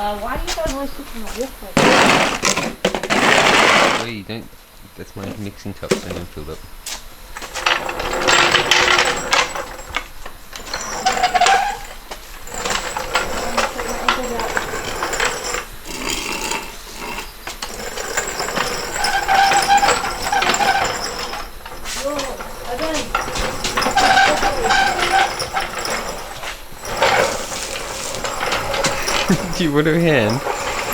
Why do you guys always put on the walkway? Well, you don't. That's my mixing cup, so I don't fill up. Do you want a hand?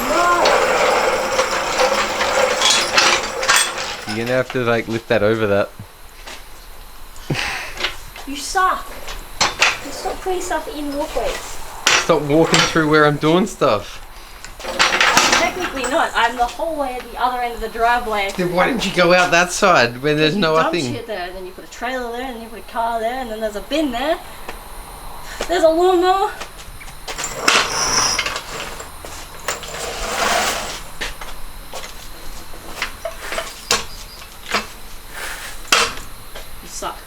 No. You're gonna have to like lift that over that. You suck. You stop putting stuff in walkways. Stop walking through where I'm doing stuff. Technically not. I'm the whole way at the other end of the driveway. Then why didn't you go out that side where there's no other thing? Shit there, and then you put a trailer there, and then you put a car there, and then there's a bin there. There's a lawnmower. You suck.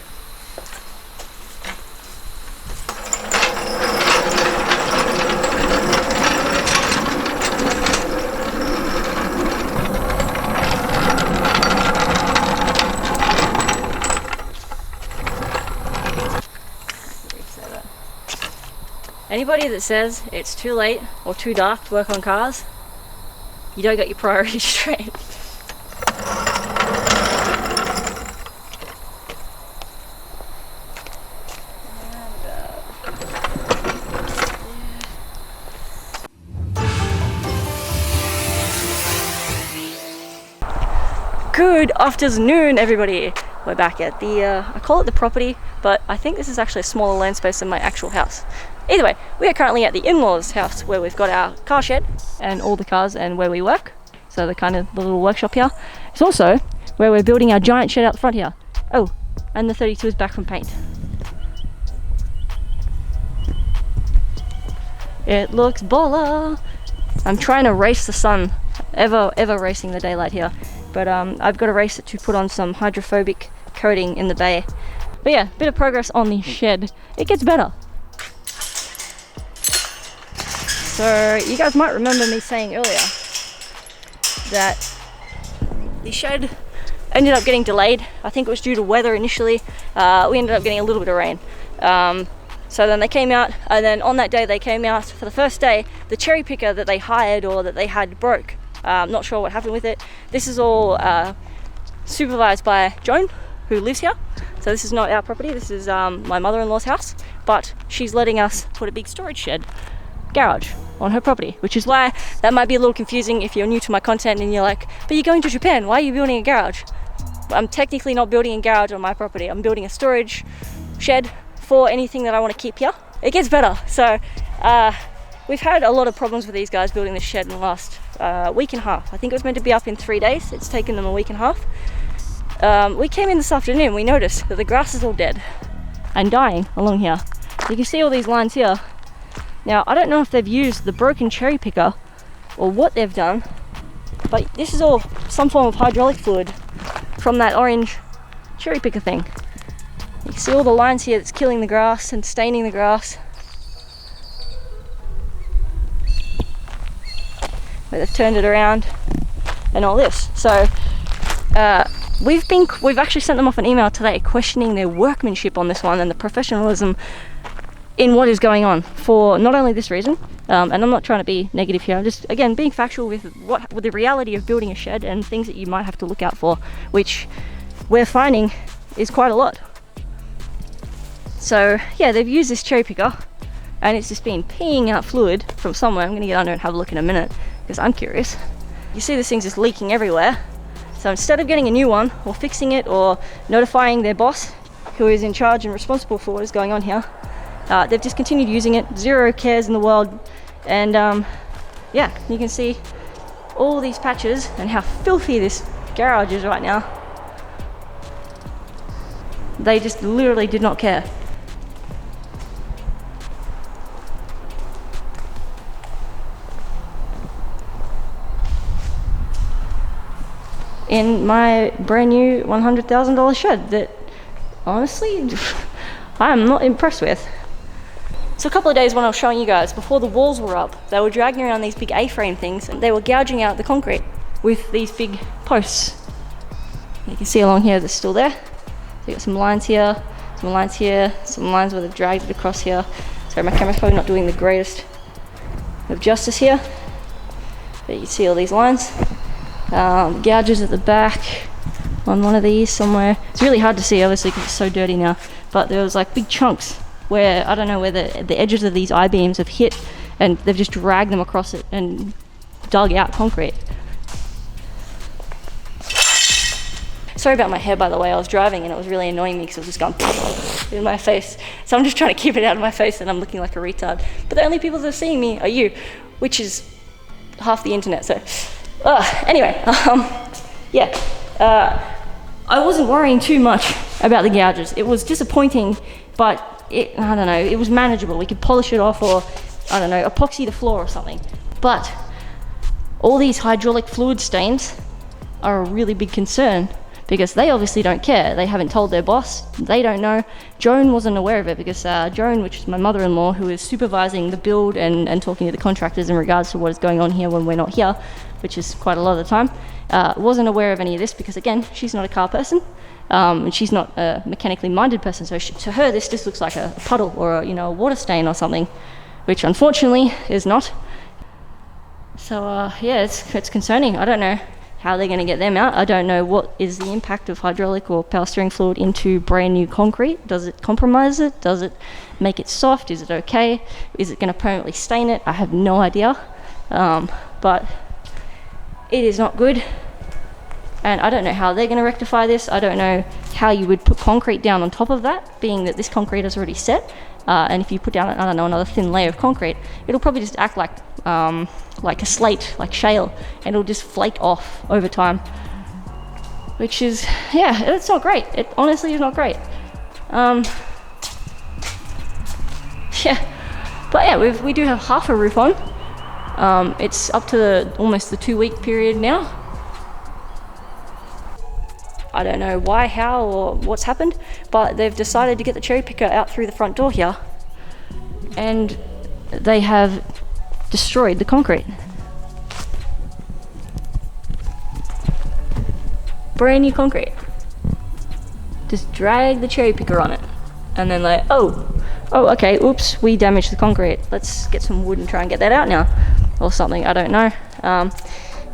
Anybody that says it's too late or too dark to work on cars, you don't get your priorities straight. Good afternoon, everybody. We're back at the, I call it the property, but I think this is actually a smaller land space than my actual house. Either way, we are currently at the in-laws' house where we've got our car shed and all the cars and where we work. So the little workshop here. It's also where we're building our giant shed out the front here. Oh, and the 32 is back from paint. It looks baller. I'm trying to race the sun, ever racing the daylight here. But I've got to race it to put on some hydrophobic coating in the bay. But yeah, bit of progress on the shed. It gets better. So you guys might remember me saying earlier that the shed ended up getting delayed. I think it was due to weather initially. We ended up getting a little bit of rain. So then they came out, and then on that day they came out for the first day. The cherry picker that they hired or that they had broke. Not sure what happened with it. This is all supervised by Joan, who lives here. So this is not our property, this is my mother-in-law's house, but she's letting us put a big storage shed garage on her property, which is why that might be a little confusing if you're new to my content and you're like, but you're going to Japan, why are you building a garage? I'm technically not building a garage on my property. I'm building a storage shed for anything that I want to keep here. It gets better. So we've had a lot of problems with these guys building this shed in the last week and a half. I think it was meant to be up in 3 days. It's taken them a week and a half. We came in this afternoon, we noticed that the grass is all dead and dying along here. You can see all these lines here. Now, I don't know if they've used the broken cherry picker or what they've done, but this is all some form of hydraulic fluid from that orange cherry picker thing. You can see all the lines here that's killing the grass and staining the grass. Where they've turned it around and all this. So we've actually sent them off an email today questioning their workmanship on this one and the professionalism in what is going on for not only this reason, and I'm not trying to be negative here, I'm just again being factual with the reality of building a shed and things that you might have to look out for, which we're finding is quite a lot. So yeah, they've used this cherry picker and it's just been peeing out fluid from somewhere. I'm gonna get under and have a look in a minute because I'm curious. You see this thing's just leaking everywhere. So instead of getting a new one or fixing it or notifying their boss who is in charge and responsible for what is going on here, they've just continued using it, zero cares in the world. And yeah, you can see all these patches and how filthy this garage is right now. They just literally did not care. In my brand new $100,000 shed that honestly I'm not impressed with. So a couple of days when I was showing you guys, before the walls were up, they were dragging around these big A-frame things and they were gouging out the concrete with these big posts. You can see along here, they're still there. So you got some lines here, some lines here, some lines where they've dragged it across here. Sorry, my camera's probably not doing the greatest of justice here, but you can see all these lines. Gouges at the back on one of these somewhere. It's really hard to see, obviously, because it's so dirty now, but there was like big chunks where I don't know where the edges of these I-beams have hit, and they've just dragged them across it and dug out concrete. Sorry about my hair, by the way. I was driving and it was really annoying me because it was just going in my face. So I'm just trying to keep it out of my face and I'm looking like a retard. But the only people that are seeing me are you, which is half the internet. So anyway, yeah. I wasn't worrying too much about the gouges. It was disappointing, but I don't know, it was manageable. We could polish it off or, I don't know, epoxy the floor or something. But all these hydraulic fluid stains are a really big concern, because they obviously don't care. They haven't told their boss. They don't know. Joan wasn't aware of it because Joan, which is my mother-in-law, who is supervising the build and talking to the contractors in regards to what is going on here when we're not here, which is quite a lot of the time, wasn't aware of any of this because, again, she's not a car person and she's not a mechanically minded person. So to her, this just looks like a puddle or a water stain or something, which unfortunately is not. So yeah, it's concerning. I don't know how they're going to get them out. I don't know what is the impact of hydraulic or power steering fluid into brand new concrete. Does it compromise it? Does it make it soft? Is it okay? Is it going to permanently stain it? I have no idea. But it is not good. And I don't know how they're going to rectify this. I don't know how you would put concrete down on top of that, being that this concrete is already set. And if you put down, I don't know, another thin layer of concrete, it'll probably just act like a slate, like shale, and it'll just flake off over time. Which is, yeah, it's not great. It honestly is not great. Yeah, but yeah, we do have half a roof on. It's up to almost the 2-week period now. I don't know why, how, or what's happened, but they've decided to get the cherry picker out through the front door here, and they have destroyed the concrete. Brand new concrete. Just drag the cherry picker on it, and then like, oh, okay, oops, we damaged the concrete. Let's get some wood and try and get that out now, or something. I don't know.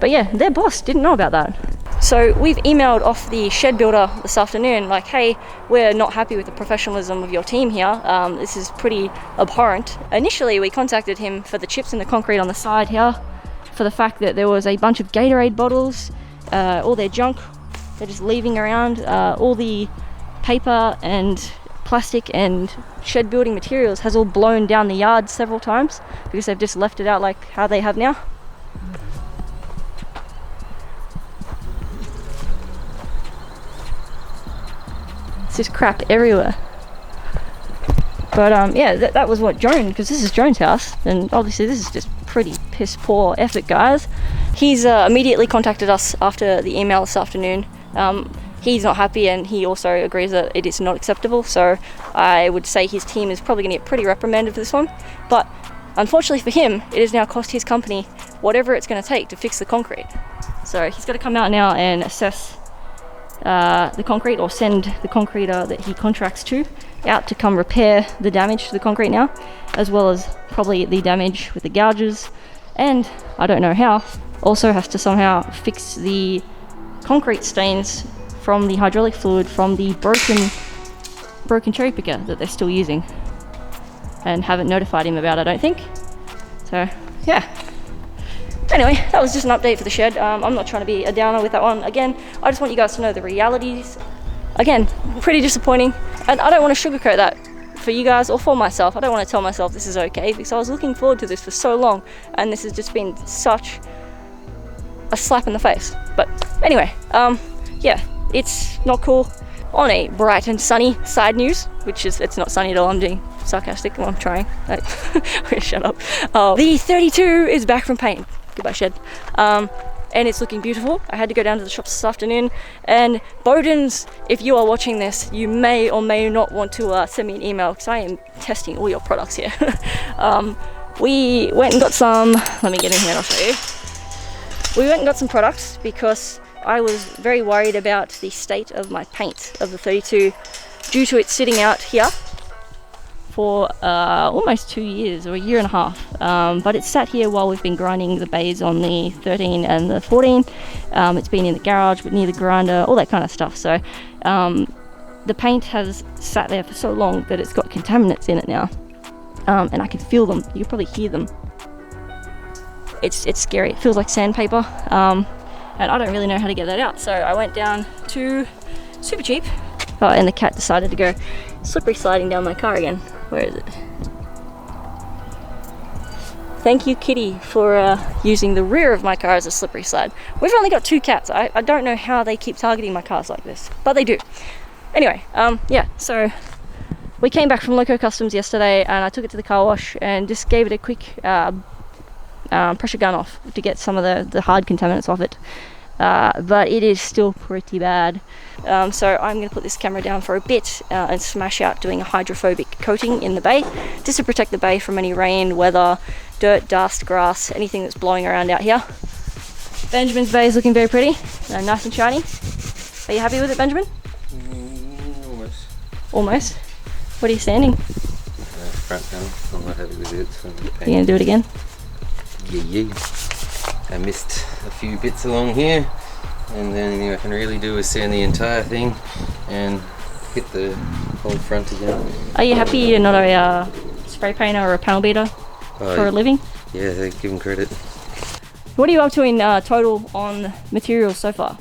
But yeah, their boss didn't know about that. So we've emailed off the shed builder this afternoon, like, hey, we're not happy with the professionalism of your team here. This is pretty abhorrent. Initially, we contacted him for the chips in the concrete on the side here, for the fact that there was a bunch of Gatorade bottles, all their junk, they're just leaving around, all the paper and plastic and shed building materials has all blown down the yard several times because they've just left it out like how they have now. It's just crap everywhere. But yeah, that was what Joan, because this is Joan's house, and obviously this is just pretty piss poor effort, guys. He's immediately contacted us after the email this afternoon. He's not happy, and he also agrees that it is not acceptable, so I would say his team is probably going to get pretty reprimanded for this one. But unfortunately for him, it has now cost his company whatever it's going to take to fix the concrete. So he's got to come out now and assess the concrete, or send the concreter that he contracts to out to come repair the damage to the concrete now, as well as probably the damage with the gouges, and I don't know how, also has to somehow fix the concrete stains from the hydraulic fluid from the broken cherry picker that they're still using and haven't notified him about, I don't think. So yeah, anyway, that was just an update for the shed. I'm not trying to be a downer with that one. Again, I just want you guys to know the realities. Again, pretty disappointing, and I don't want to sugarcoat that for you guys or for myself. I don't want to tell myself this is okay, because I was looking forward to this for so long, and this has just been such a slap in the face. But anyway, yeah, it's not cool. On a bright and sunny side news, which is, it's not sunny at all, I'm being sarcastic, well, I'm trying. Shut up. The 32 is back from paint. Goodbye, shed. and it's looking beautiful. I had to go down to the shops this afternoon, and Bowden's, if you are watching this, you may or may not want to send me an email, because I am testing all your products here. We went and got some, let me get in here and I'll show you. We went and got some products because I was very worried about the state of my paint of the 32 due to it sitting out here for almost 2 years or a year and a half. But it's sat here while we've been grinding the bays on the 13 and the 14. It's been in the garage, but near the grinder, all that kind of stuff. So the paint has sat there for so long that it's got contaminants in it now. And I can feel them. You can probably hear them. It's scary. It feels like sandpaper. And I don't really know how to get that out. So I went down to Super Cheap. Oh, and the cat decided to go slippery sliding down my car again. Where is it? Thank you, Kitty, for using the rear of my car as a slippery slide. We've only got 2 cats. I don't know how they keep targeting my cars like this, but they do. Anyway, yeah, so we came back from Loco Customs yesterday, and I took it to the car wash and just gave it a quick pressure gun off to get some of the hard contaminants off it. But it is still pretty bad. So I'm going to put this camera down for a bit and smash out doing a hydrophobic coating in the bay, just to protect the bay from any rain, weather, dirt, dust, grass, anything that's blowing around out here. Benjamin's bay is looking very pretty, nice and shiny. Are you happy with it, Benjamin? Almost. Almost? What are you sanding? Front panel. I'm not happy with it. So You going to do it again? Yeah. I missed a few bits along here, and the only thing I can really do is sand the entire thing and hit the whole front again. Are you happy you're not a spray painter or a panel beater for a living? Yeah, they give them credit. What are you up to in total on materials so far?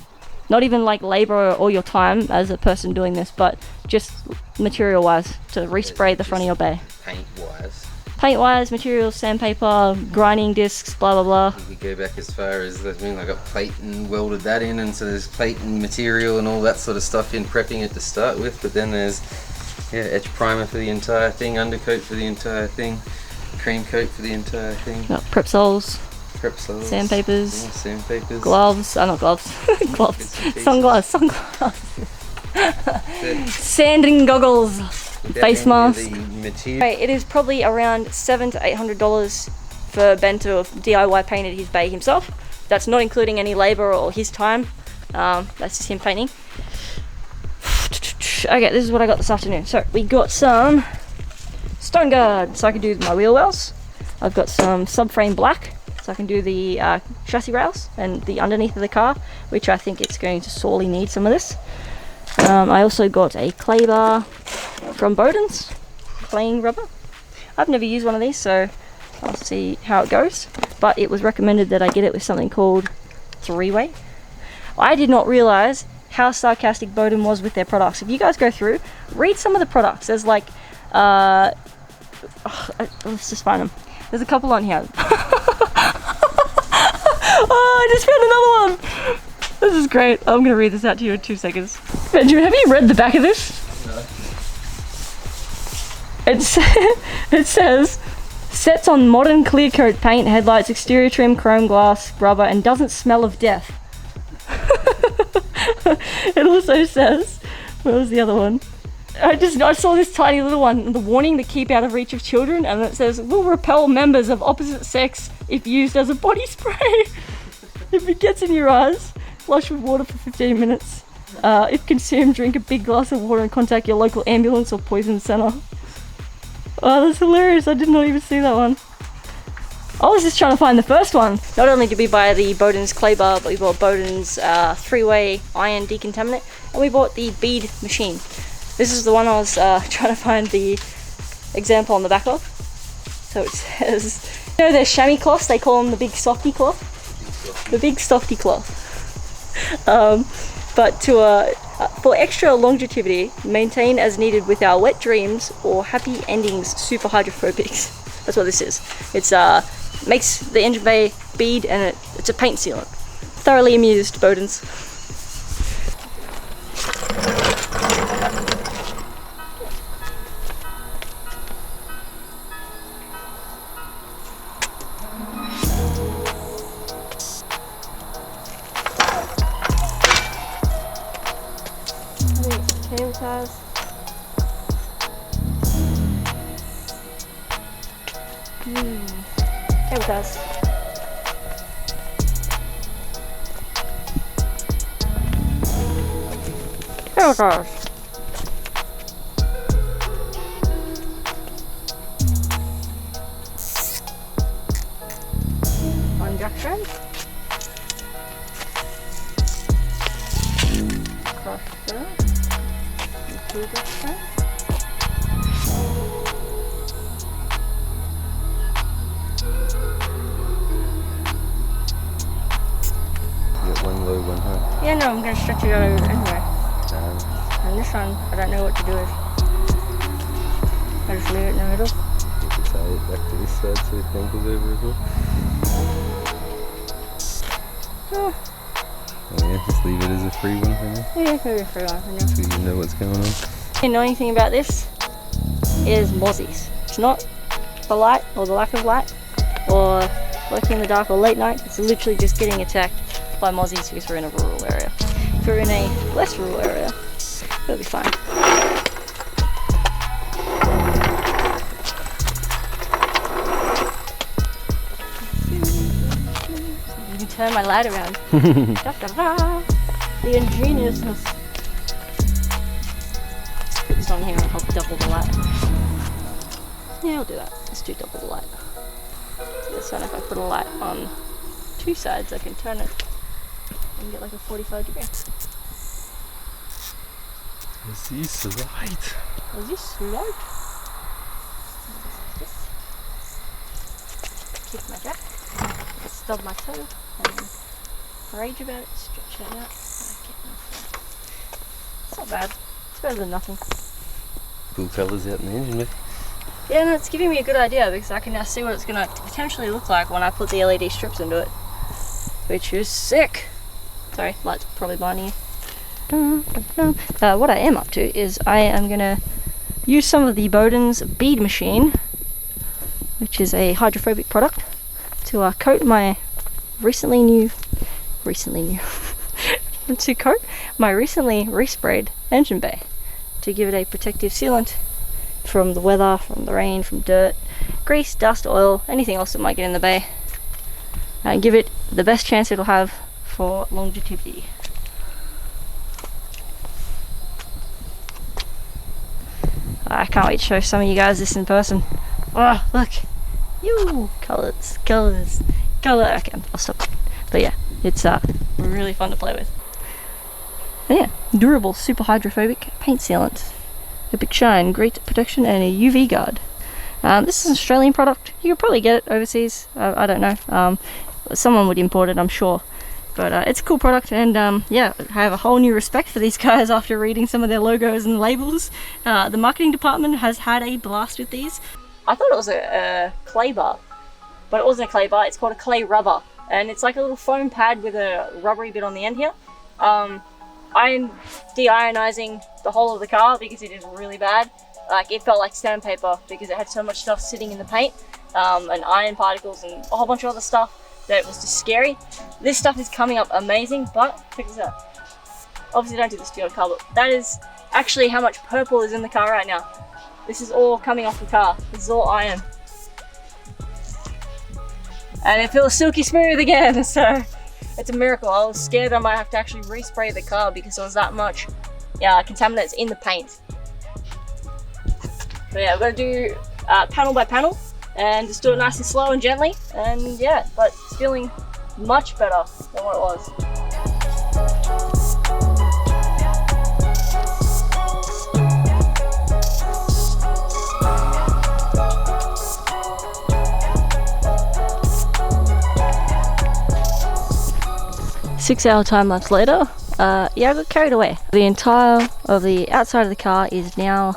Not even like labor or your time as a person doing this, but just material wise to respray the front of your bay. Paint wise. Paint wise, materials, sandpaper, grinding discs, blah blah blah. You could go back as far as I got plate and welded that in, and so there's plate and material and all that sort of stuff in prepping it to start with, but then there's etch primer for the entire thing, undercoat for the entire thing, cream coat for the entire thing. Prep soles. Prep soles. Sandpapers. Yeah, sandpapers. Gloves. Not gloves. Gloves. Sunglasses. Sanding goggles. Face mask. It is probably around $700 to $800 for Ben to have DIY painted his bay himself. That's not including any labor or his time. That's just him painting. Okay, this is what I got this afternoon. So we got some stone guard, so I can do my wheel wells. I've got some subframe black, so I can do the chassis rails and the underneath of the car, which I think it's going to sorely need some of this. I also got a clay bar from Bowden's, claying rubber. I've never used one of these, so I'll see how it goes. But it was recommended that I get it with something called 3-way. I did not realize how sarcastic Bowden was with their products. If you guys go through, read some of the products. There's like, let's just find them. There's a couple on here. Oh, I just found another one. This is great. I'm going to read this out to you in 2 seconds. Benjamin, have you read the back of this? No. It says, sets on modern clear coat paint, headlights, exterior trim, chrome glass, rubber, and doesn't smell of death. It also says, where was the other one? I saw this tiny little one, the warning to keep out of reach of children, and it says, will repel members of opposite sex if used as a body spray. If it gets in your eyes, flush with water for 15 minutes. If consumed, drink a big glass of water and contact your local ambulance or poison center. Oh, that's hilarious. I did not even see that one. I was just trying to find the first one. Not only did we buy the Bowden's clay bar, but we bought Bowden's 3-way iron decontaminant, and we bought the bead machine. This is the one I was trying to find the example on the back of. So it says, you know their chamois cloths, they call them the big softy cloth? The big softy cloth. But for extra longevity, maintain as needed with our wet dreams or happy endings super hydrophobics. That's what this is. It's makes the engine bay bead, and it's a paint sealant. Thoroughly amused, Bowden's. size. Cable cars. Cable cars. One junction. Cross there. Two junctions. One low, one high. Yeah, no, I'm gonna stretch it out anyway. And this one, I don't know what to do with. I just leave it in the middle. You can tie it back to this side so it dangles over as well. Oh. Oh yeah, just leave it as a free one for now. Yeah, maybe a free one for now. So you know what's going on. The annoying thing about this is mozzies. It's not the light or the lack of light or working in the dark or late night. It's literally just getting attacked by mozzies because we're in a rural area. If we're in a less rural area, it'll be fine. You can turn my light around. Da, da, da. The ingeniousness. Put this on here and I'll double the light. Yeah, I'll do that. Let's do double the light. So this one, if I put a light on two sides, I can turn it and get like a 45-degree. This is light. Is this light? This. Kick my jack. Stub my toe and rage about it. Stretch it out. It's not bad. It's better than nothing. Cool colours out in the engine, mate. Yeah, no, it's giving me a good idea because I can now see what it's going to potentially look like when I put the LED strips into it. Which is sick. Sorry, light's probably blinding you. What I am up to is I am going to use some of the Bowden's bead machine, which is a hydrophobic product, to coat my recently resprayed engine bay to give it a protective sealant from the weather, from the rain, from dirt, grease, dust, oil, anything else that might get in the bay, and give it the best chance it'll have for longevity. I can't wait to show some of you guys this in person. Oh, look! You colours. Okay, I'll stop. But yeah, it's really fun to play with. And yeah, durable, super hydrophobic paint sealant. A big shine, great protection, and a UV guard. This is an Australian product. You could probably get it overseas. I don't know. Someone would import it, I'm sure. But it's a cool product, and yeah, I have a whole new respect for these guys after reading some of their logos and labels. The marketing department has had a blast with these. I thought it was a clay bar, but it wasn't a clay bar. It's called a clay rubber, and it's like a little foam pad with a rubbery bit on the end here. I'm de-ionizing the whole of the car because it is really bad. Like, it felt like sandpaper because it had so much stuff sitting in the paint, and iron particles and a whole bunch of other stuff that it was just scary. This stuff is coming up amazing, but check this out. Obviously don't do this to your car, but that is actually how much purple is in the car right now. This is all coming off the car. This is all iron. And it feels silky smooth again, so it's a miracle. I was scared I might have to actually respray the car because there was that much contaminants in the paint. But yeah, I've got to do panel by panel and just do it nice and slow and gently, and yeah, but it's feeling much better than what it was. 6 hour time lapse later, yeah, I got carried away. The entire of the outside of the car is now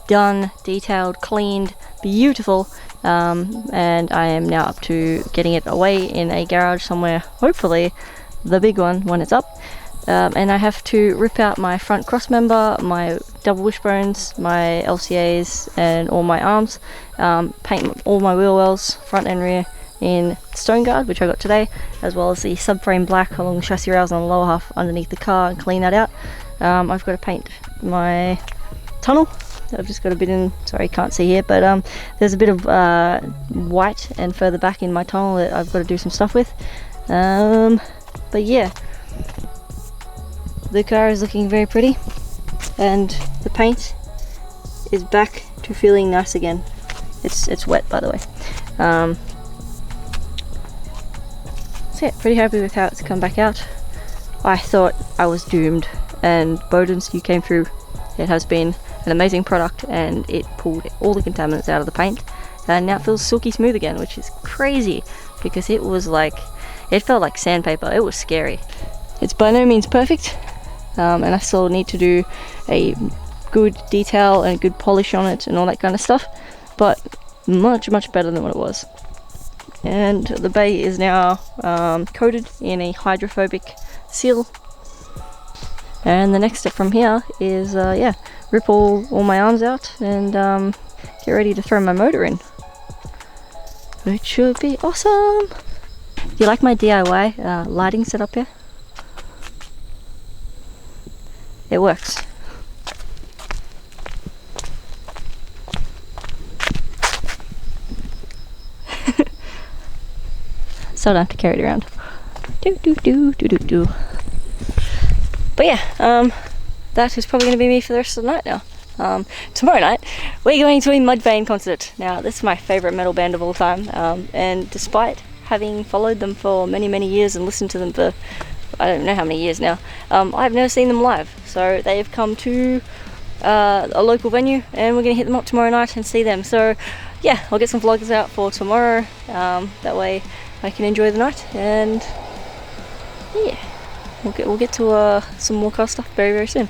done, detailed, cleaned, beautiful, and I am now up to getting it away in a garage somewhere, hopefully the big one when it's up. And I have to rip out my front cross member, my double wishbones, my LCAs and all my arms, paint all my wheel wells, front and rear, in stone guard, which I got today, as well as the subframe black along the chassis rails on the lower half underneath the car, and clean that out. I've got to paint my tunnel. I've just got a bit in, sorry you can't see here, but there's a bit of white and further back in my tunnel that I've got to do some stuff with. But yeah, the car is looking very pretty and the paint is back to feeling nice again. It's wet, by the way. So yeah, pretty happy with how it's come back out. I thought I was doomed, and Bowden's you came through. It has been an amazing product and it pulled all the contaminants out of the paint, and now it feels silky smooth again, which is crazy because it was like, it felt like sandpaper. It was scary. It's by no means perfect, and I still need to do a good detail and good polish on it and all that kind of stuff, but much better than what it was. And the bay is now coated in a hydrophobic seal, and the next step from here is yeah, rip all my arms out and get ready to throw my motor in, which should be awesome. You like my DIY lighting setup here? It works. So I don't have to carry it around. But yeah, that is probably going to be me for the rest of the night now. Tomorrow night we're going to a Mudvayne concert. Now this is my favourite metal band of all time, and despite having followed them for many years and listened to them for I don't know how many years now, I've never seen them live. So they have come to a local venue and we're going to hit them up tomorrow night and see them. So yeah, I'll get some vlogs out for tomorrow, that way I can enjoy the night, and yeah, we'll get to some more car stuff very soon.